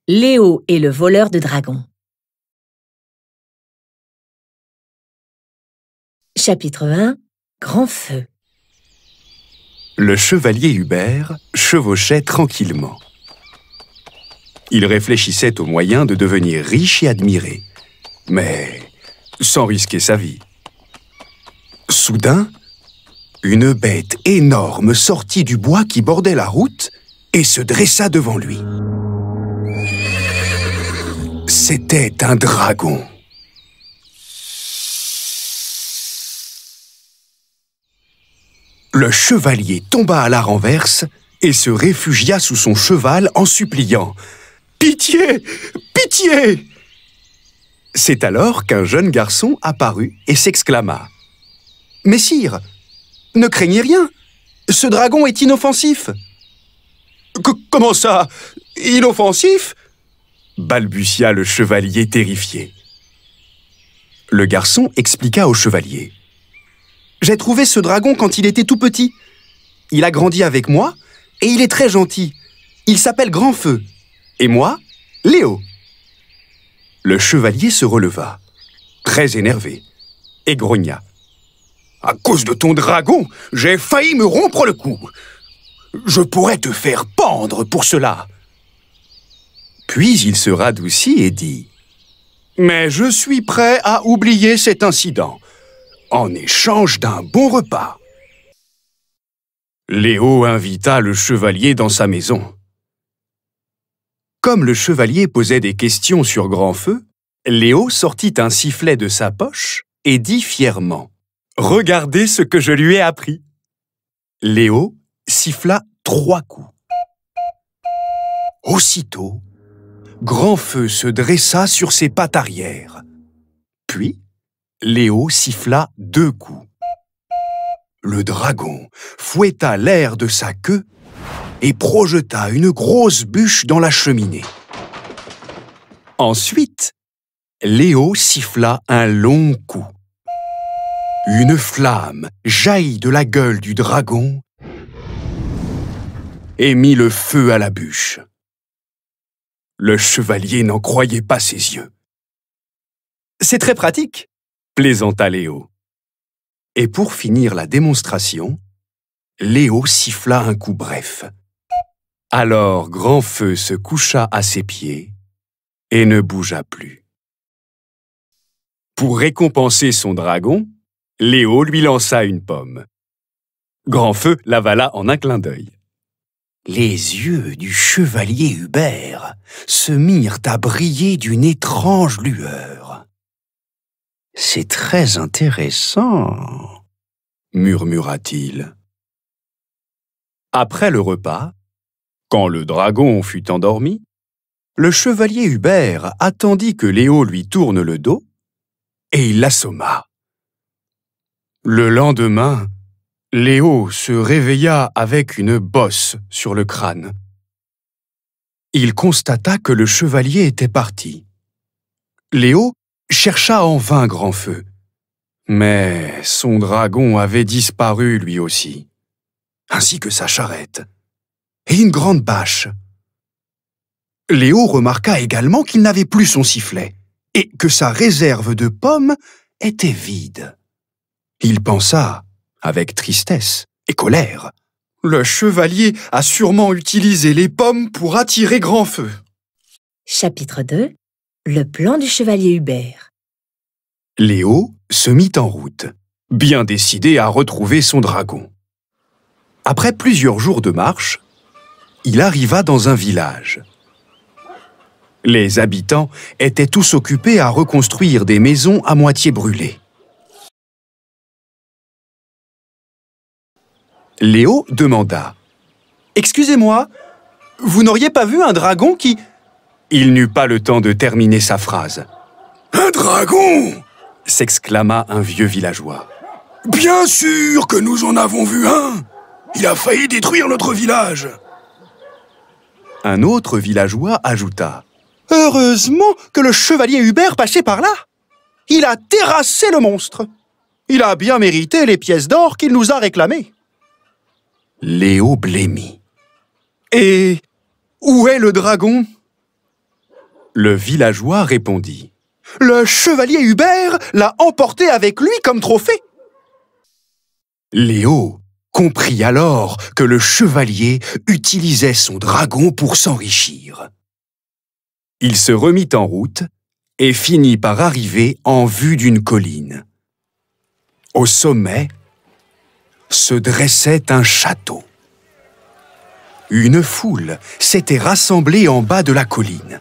Léo et le voleur de dragons. Chapitre 1. Grand feu. Le chevalier Hubert chevauchait tranquillement. Il réfléchissait aux moyens de devenir riche et admiré, mais sans risquer sa vie. Soudain, une bête énorme sortit du bois qui bordait la route et se dressa devant lui. C'était un dragon. Le chevalier tomba à la renverse et se réfugia sous son cheval en suppliant « Pitié! Pitié !» C'est alors qu'un jeune garçon apparut et s'exclama « Messire, ne craignez rien, ce dragon est inoffensif. »« Comment ça, inoffensif ?» balbutia le chevalier terrifié. Le garçon expliqua au chevalier. J'ai trouvé ce dragon quand il était tout petit. Il a grandi avec moi et il est très gentil. Il s'appelle Grand Feu. Et moi, Léo. Le chevalier se releva, très énervé, et grogna. À cause de ton dragon, j'ai failli me rompre le cou. Je pourrais te faire pendre pour cela. Puis il se radoucit et dit « Mais je suis prêt à oublier cet incident. En échange d'un bon repas. » Léo invita le chevalier dans sa maison. Comme le chevalier posait des questions sur Grand Feu, Léo sortit un sifflet de sa poche et dit fièrement « Regardez ce que je lui ai appris. » Léo siffla 3 coups. Aussitôt, Grand Feu se dressa sur ses pattes arrière. Puis, Léo siffla 2 coups. Le dragon fouetta l'air de sa queue et projeta une grosse bûche dans la cheminée. Ensuite, Léo siffla un long coup. Une flamme jaillit de la gueule du dragon et mit le feu à la bûche. Le chevalier n'en croyait pas ses yeux. « C'est très pratique !» plaisanta Léo. Et pour finir la démonstration, Léo siffla un coup bref. Alors Grand Feu se coucha à ses pieds et ne bougea plus. Pour récompenser son dragon, Léo lui lança une pomme. Grand Feu l'avala en un clin d'œil. Les yeux du chevalier Hubert se mirent à briller d'une étrange lueur. « C'est très intéressant, » murmura-t-il. Après le repas, quand le dragon fut endormi, le chevalier Hubert attendit que Léo lui tourne le dos et il l'assomma. Le lendemain, Léo se réveilla avec une bosse sur le crâne. Il constata que le chevalier était parti. Léo chercha en vain Grand Feu. Mais son dragon avait disparu lui aussi, ainsi que sa charrette, et une grande bâche. Léo remarqua également qu'il n'avait plus son sifflet, et que sa réserve de pommes était vide. Il pensa, avec tristesse et colère, « Le chevalier a sûrement utilisé les pommes pour attirer Grand Feu. » Chapitre 2. Le plan du chevalier Hubert. Léo se mit en route, bien décidé à retrouver son dragon. Après plusieurs jours de marche, il arriva dans un village. Les habitants étaient tous occupés à reconstruire des maisons à moitié brûlées. Léo demanda « Excusez-moi, vous n'auriez pas vu un dragon qui… » Il n'eut pas le temps de terminer sa phrase. « Un dragon !» s'exclama un vieux villageois. « Bien sûr que nous en avons vu un! Il a failli détruire notre village !» Un autre villageois ajouta. « Heureusement que le chevalier Hubert passait par là! Il a terrassé le monstre! Il a bien mérité les pièces d'or qu'il nous a réclamées. » Léo blêmit. « Et où est le dragon ?» Le villageois répondit: « Le chevalier Hubert l'a emporté avec lui comme trophée. » Léo comprit alors que le chevalier utilisait son dragon pour s'enrichir. Il se remit en route et finit par arriver en vue d'une colline. Au sommet se dressait un château. Une foule s'était rassemblée en bas de la colline.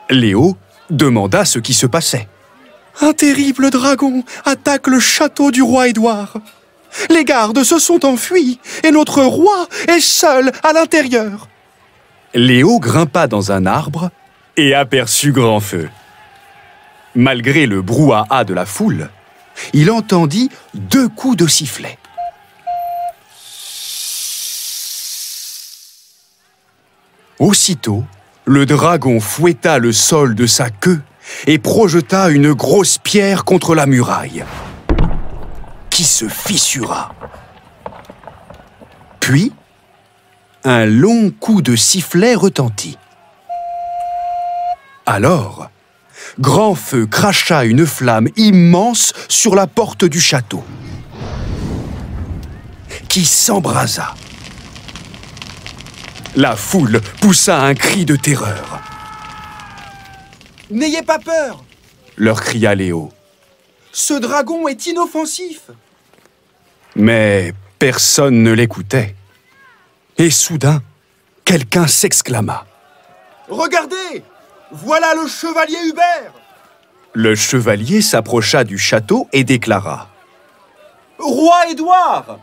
Léo demanda ce qui se passait. « Un terrible dragon attaque le château du roi Édouard. Les gardes se sont enfuis et notre roi est seul à l'intérieur. » Léo grimpa dans un arbre et aperçut Grandfeu. Malgré le brouhaha de la foule, il entendit 2 coups de sifflet. Aussitôt, le dragon fouetta le sol de sa queue et projeta une grosse pierre contre la muraille, qui se fissura. Puis, un long coup de sifflet retentit. Alors, Grandfeu cracha une flamme immense sur la porte du château, qui s'embrasa. La foule poussa un cri de terreur. « N'ayez pas peur !» leur cria Léo. « Ce dragon est inoffensif !» Mais personne ne l'écoutait. Et soudain, quelqu'un s'exclama. « Regardez! Voilà le chevalier Hubert !» Le chevalier s'approcha du château et déclara: « Roi Édouard,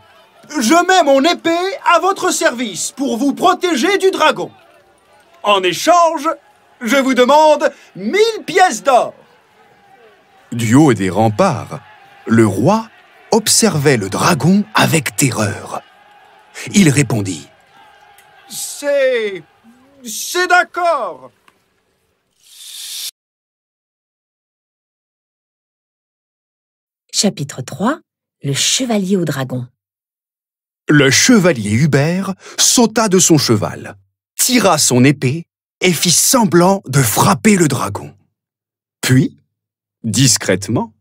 je mets mon épée à votre service pour vous protéger du dragon. En échange, je vous demande 1000 pièces d'or. » Du haut des remparts, le roi observait le dragon avec terreur. Il répondit: « C'est d'accord. » Chapitre 3. Le chevalier au dragon. Le chevalier Hubert sauta de son cheval, tira son épée et fit semblant de frapper le dragon. Puis, discrètement,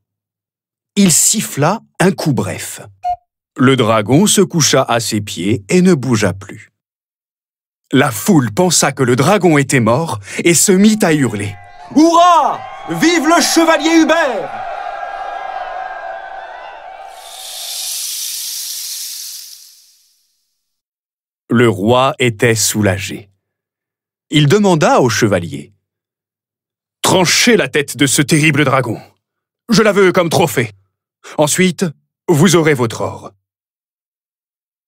il siffla un coup bref. Le dragon se coucha à ses pieds et ne bougea plus. La foule pensa que le dragon était mort et se mit à hurler. « Hurrah! Vive le chevalier Hubert !» Le roi était soulagé. Il demanda au chevalier: « Tranchez la tête de ce terrible dragon. Je la veux comme trophée. Ensuite, vous aurez votre or. »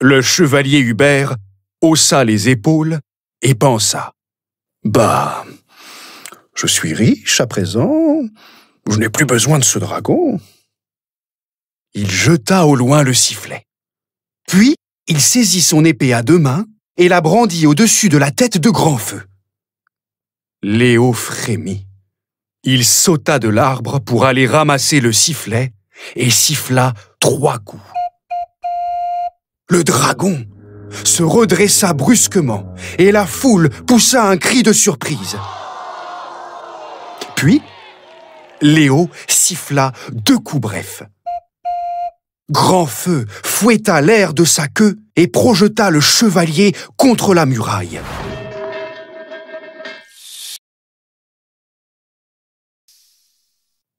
Le chevalier Hubert haussa les épaules et pensa: « Bah, je suis riche à présent. Je n'ai plus besoin de ce dragon. » Il jeta au loin le sifflet. Puis, il saisit son épée à 2 mains et la brandit au-dessus de la tête de Grandfeu. Léo frémit. Il sauta de l'arbre pour aller ramasser le sifflet et siffla 3 coups. Le dragon se redressa brusquement et la foule poussa un cri de surprise. Puis, Léo siffla 2 coups brefs. Grandfeu fouetta l'air de sa queue et projeta le chevalier contre la muraille.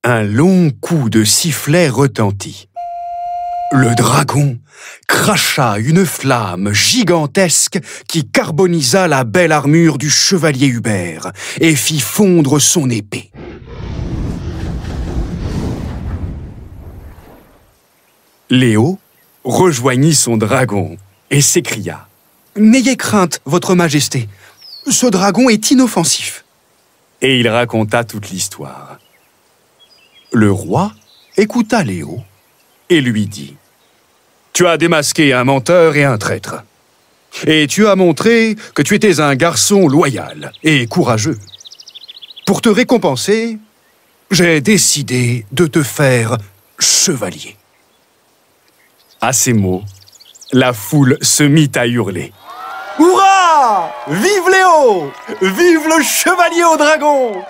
Un long coup de sifflet retentit. Le dragon cracha une flamme gigantesque qui carbonisa la belle armure du chevalier Hubert et fit fondre son épée. Léo rejoignit son dragon et s'écria: « N'ayez crainte, votre majesté, ce dragon est inoffensif. » Et il raconta toute l'histoire. Le roi écouta Léo et lui dit: « Tu as démasqué un menteur et un traître. Et tu as montré que tu étais un garçon loyal et courageux. Pour te récompenser, j'ai décidé de te faire chevalier. » À ces mots, la foule se mit à hurler. « Hurrah! Vive Léo! Vive le chevalier au dragon!